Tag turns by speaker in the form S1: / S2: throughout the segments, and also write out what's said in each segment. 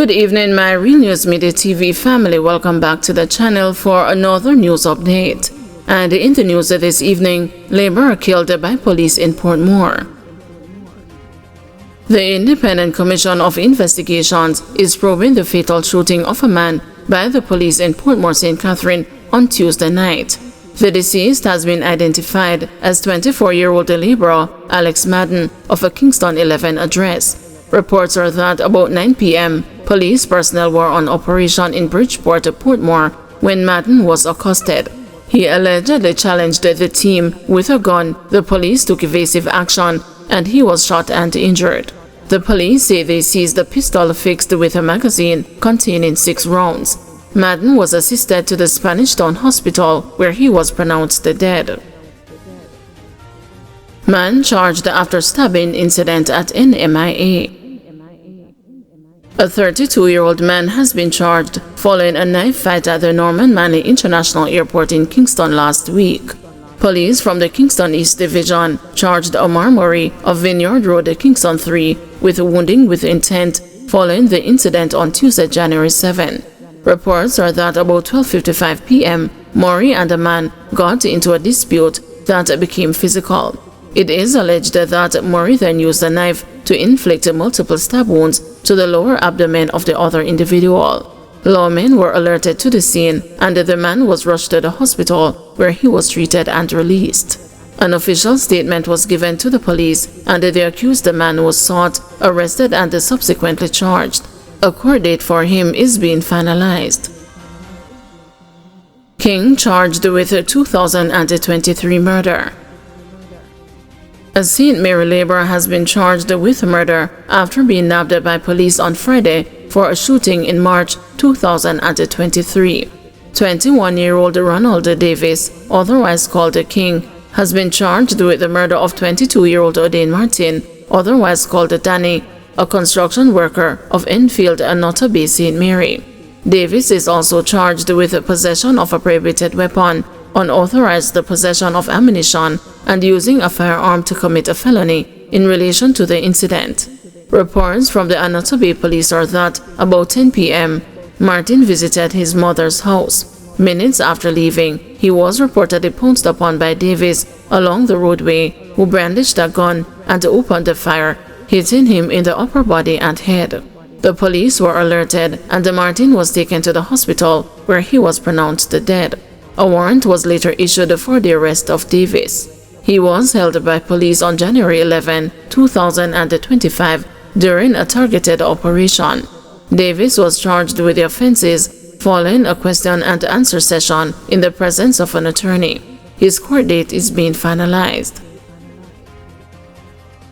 S1: Good evening, my Real News Midday TV family. Welcome back to the channel for another news update. And in the news this evening, laborer killed by police in Portmore. The Independent Commission of Investigations is probing the fatal shooting of a man by the police in Portmore, St. Catherine on Tuesday night. The deceased has been identified as 24-year-old laborer Alex Madden of a Kingston 11 address. Reports are that about 9 p.m., police personnel were on operation in Bridgeport, Portmore, when Madden was accosted. He allegedly challenged the team with a gun. The police took evasive action, and he was shot and injured. The police say they seized a pistol fixed with a magazine containing 6 rounds. Madden was assisted to the Spanish Town Hospital, where he was pronounced dead. Man charged after stabbing incident at NMIA. A 32-year-old man has been charged following a knife fight at the Norman Manley International Airport in Kingston last week. Police from the Kingston East Division charged Omar Murray of Vineyard Road, Kingston 3, with wounding with intent following the incident on Tuesday, January 7. Reports are that about 12:55 p.m., Murray and a man got into a dispute that became physical. It is alleged that Murray then used a knife to inflict multiple stab wounds to the lower abdomen of the other individual. Lawmen were alerted to the scene, and the man was rushed to the hospital, where he was treated and released. An official statement was given to the police, and the accused man was sought, arrested, and subsequently charged. A court date for him is being finalized. King charged with a 2023 murder. A St. Mary laborer has been charged with murder after being nabbed by police on Friday for a shooting in March 2023. 21-year-old Ronald Davis, otherwise called King, has been charged with the murder of 22-year-old Odane Martin, otherwise called Danny, a construction worker of Enfield and Nutter Bay, St. Mary. Davis is also charged with possession of a prohibited weapon, unauthorized possession of ammunition, and using a firearm to commit a felony in relation to the incident. Reports from the Nutter Bay police are that about 10 p.m., Martin visited his mother's house. Minutes after leaving, he was reportedly pounced upon by Davis along the roadway, who brandished a gun and opened the fire, hitting him in the upper body and head. The police were alerted, and Martin was taken to the hospital, where he was pronounced dead. A warrant was later issued for the arrest of Davis. He was held by police on January 11, 2025 during a targeted operation. Davis was charged with the offenses following a question and answer session in the presence of an attorney. His court date is being finalized.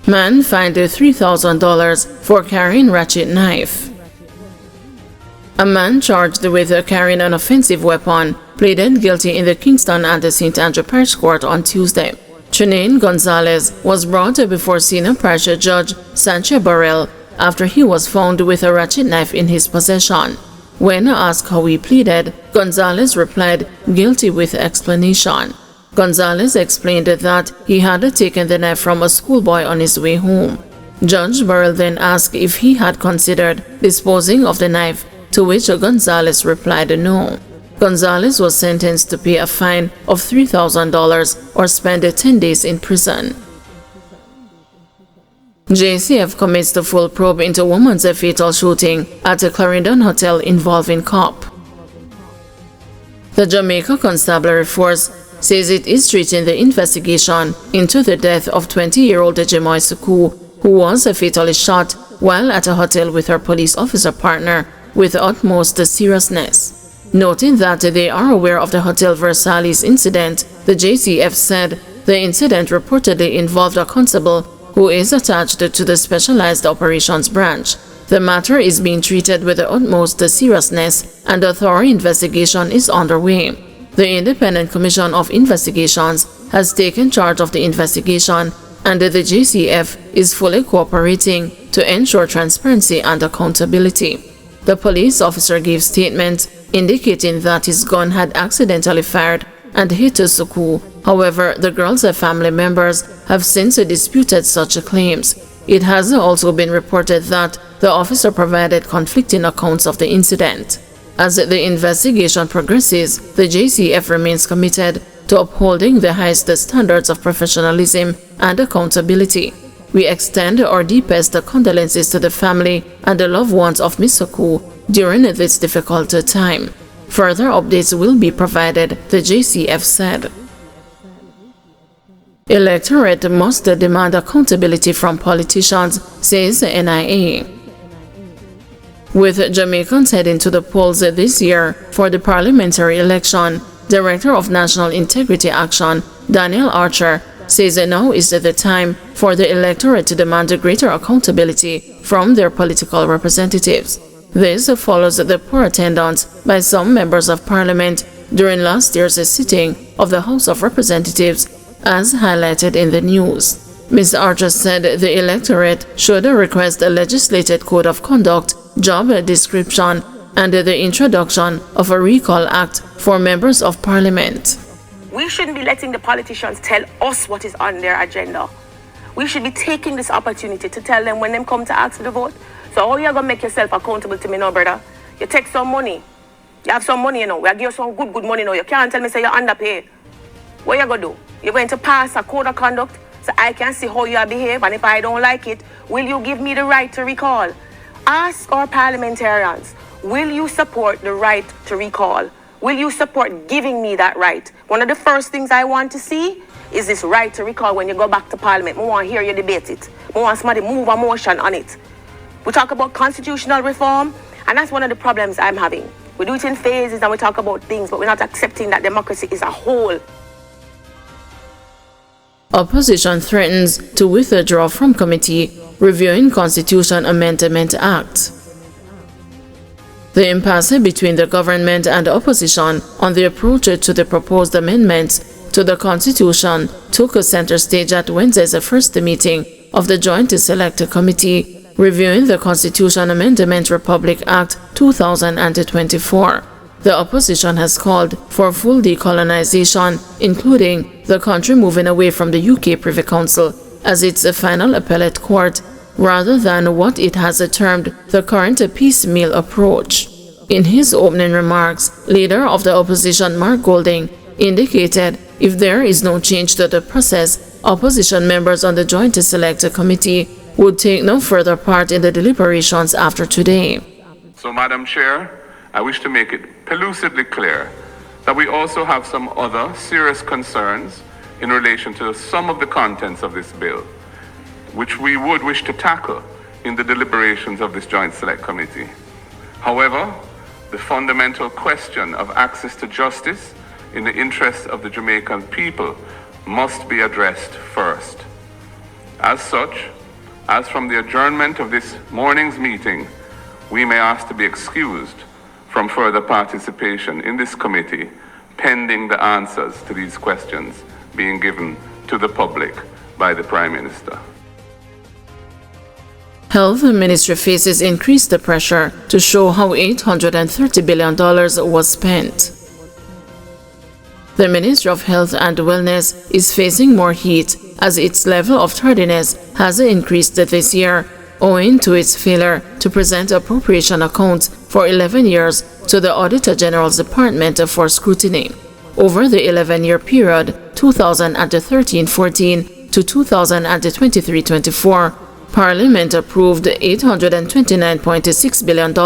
S1: Man fined $3,000 for carrying ratchet knife. A man charged with carrying an offensive weapon pleaded guilty in the Kingston and the St. Andrew Parish Court on Tuesday. Chinain Gonzalez was brought before Senior Parish Judge Sanche Burrell after he was found with a ratchet knife in his possession. When asked how he pleaded, Gonzalez replied guilty with explanation. Gonzalez explained that he had taken the knife from a schoolboy on his way home. Judge Burrell then asked if he had considered disposing of the knife, to which Gonzalez replied no. Gonzalez was sentenced to pay a fine of $3,000 or spend 10 days in prison. JCF commits the full probe into woman's fatal shooting at a Clarendon hotel involving cop. The Jamaica Constabulary Force says it is treating the investigation into the death of 20-year-old Jemoy Suku, who was fatally shot while at a hotel with her police officer partner, with utmost seriousness. Noting that they are aware of the Hotel Versailles incident, the JCF said the incident reportedly involved a constable who is attached to the Specialized Operations Branch. The matter is being treated with the utmost seriousness, and a thorough investigation is underway. The Independent Commission of Investigations has taken charge of the investigation, and the JCF is fully cooperating to ensure transparency and accountability. The police officer gave statements indicating that his gun had accidentally fired and hit Suku. However, the girl's family members have since disputed such claims. it has also been reported that the officer provided conflicting accounts of the incident. As the investigation progresses, the JCF remains committed to upholding the highest standards of professionalism and accountability. We extend our deepest condolences to the family and the loved ones of Ms. Soku during this difficult time. Further updates will be provided, the JCF said. Electorate must demand accountability from politicians, says the NIA. With Jamaicans heading to the polls this year for the parliamentary election, Director of National Integrity Action, Daniel Archer, says now is the time for the electorate to demand greater accountability from their political representatives. This follows the poor attendance by some members of parliament during last year's sitting of the House of Representatives, as highlighted in the news. Ms. Archer said the electorate should request a legislated code of conduct, job description, and the introduction of a recall act for members of parliament.
S2: We shouldn't be letting the politicians tell us what is on their agenda. We should be taking this opportunity to tell them when they come to ask for the vote. So how you gonna make yourself accountable to me now, brother? You take some money. You have some money, you know. We give you some good money now. You can't tell me say you're underpaid. What you gonna do? You're going to pass a code of conduct so I can see how you behave, and if I don't like it, will you give me the right to recall? Ask our parliamentarians, will you support the right to recall? Will you support giving me that right? One of the first things I want to see is this right to recall when you go back to parliament. I want to hear you debate it. I want somebody move a motion on it. We talk about constitutional reform, and that's one of the problems I'm having. We do it in phases and we talk about things, but we're not accepting that democracy is a whole.
S1: Opposition threatens to withdraw from committee reviewing Constitution Amendment Act. The impasse between the government and opposition on the approach to the proposed amendments to the Constitution took a center stage at Wednesday's first meeting of the Joint Select Committee reviewing the Constitution Amendment Republic Act 2024. The opposition has called for full decolonization, including the country moving away from the UK Privy Council as its final appellate court, rather than what it has termed the current piecemeal approach. In his opening remarks, leader of the opposition Mark Golding indicated if there is no change to the process, opposition members on the Joint Select Committee would take no further part in the deliberations after today.
S3: So, Madam Chair, I wish to make it pellucidly clear that we also have some other serious concerns in relation to some of the contents of this bill, which we would wish to tackle in the deliberations of this Joint Select Committee. However, the fundamental question of access to justice in the interests of the Jamaican people must be addressed first. As such, as from the adjournment of this morning's meeting, we may ask to be excused from further participation in this committee pending the answers to these questions being given to the public by the Prime Minister.
S1: Health Ministry faces increased pressure to show how $830 billion was spent. The Ministry of Health and Wellness is facing more heat as its level of tardiness has increased this year, owing to its failure to present appropriation accounts for 11 years to the Auditor General's Department for scrutiny. Over the 11-year period, 2013-14 to 2023-24, Parliament approved $829.6 billion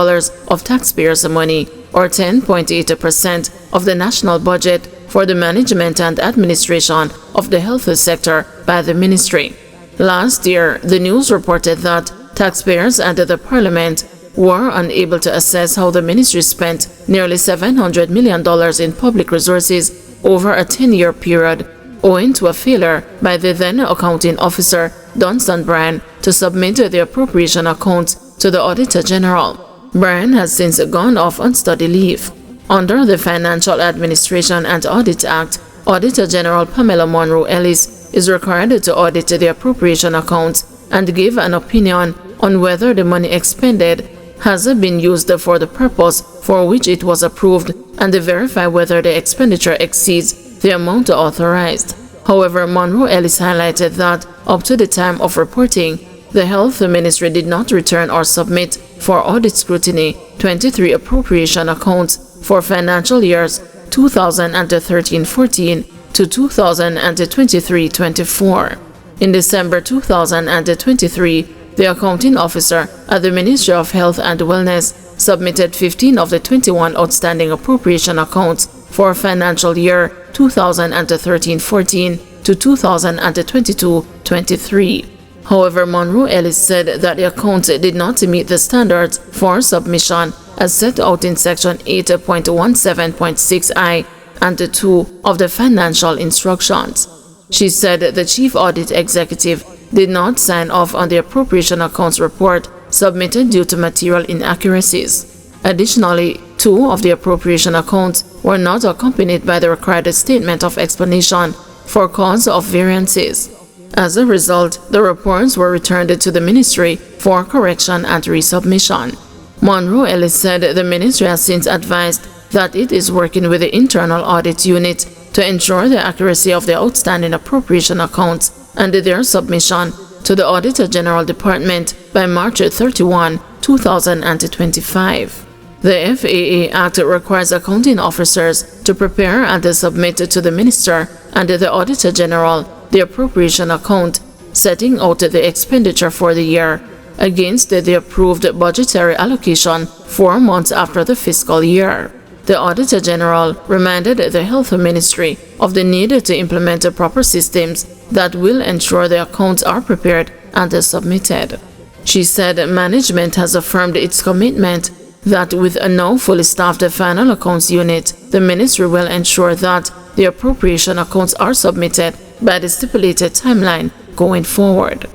S1: of taxpayers' money, or 10.8% of the national budget, for the management and administration of the health sector by the ministry. Last year, the news reported that taxpayers and the Parliament were unable to assess how the ministry spent nearly $700 million in public resources over a 10-year period, owing to a failure by the then accounting officer, Dunstan Bryan, to submit the appropriation accounts to the Auditor General. Bryan has since gone off on study leave. Under the Financial Administration and Audit Act, Auditor General Pamela Monroe Ellis is required to audit the appropriation accounts and give an opinion on whether the money expended has been used for the purpose for which it was approved and verify whether the expenditure exceeds the amount authorized. However, Monroe Ellis highlighted that up to the time of reporting, the Health Ministry did not return or submit for audit scrutiny 23 appropriation accounts for financial years 2013-14 to 2023-24. In December 2023, the accounting officer at the Ministry of Health and Wellness submitted 15 of the 21 outstanding appropriation accounts for financial year 2013-14 to 2022-23. However, Monroe Ellis said that the accounts did not meet the standards for submission as set out in Section 8.17.6I and 2 of the financial instructions. She said the Chief Audit Executive did not sign off on the appropriation accounts report submitted due to material inaccuracies. Additionally, 2 of the appropriation accounts were not accompanied by the required statement of explanation for cause of variances. As a result, the reports were returned to the ministry for correction and resubmission. Monroe Ellis said the ministry has since advised that it is working with the internal audit unit to ensure the accuracy of the outstanding appropriation accounts and their submission to the Auditor General Department by March 31, 2025. The FAA Act requires accounting officers to prepare and submit to the Minister and the Auditor General the appropriation account setting out the expenditure for the year against the approved budgetary allocation 4 months after the fiscal year. The Auditor General reminded the Health Ministry of the need to implement proper systems that will ensure the accounts are prepared and submitted. She said management has affirmed its commitment that with a now fully staffed final accounts unit, the ministry will ensure that the appropriation accounts are submitted by the stipulated timeline going forward.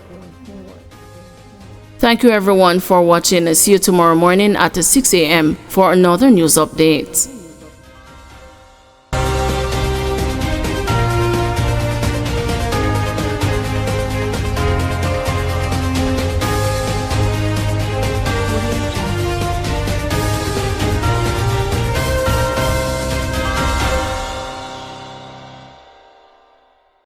S1: Thank you everyone for watching. See you tomorrow morning at 6 a.m. for another news update.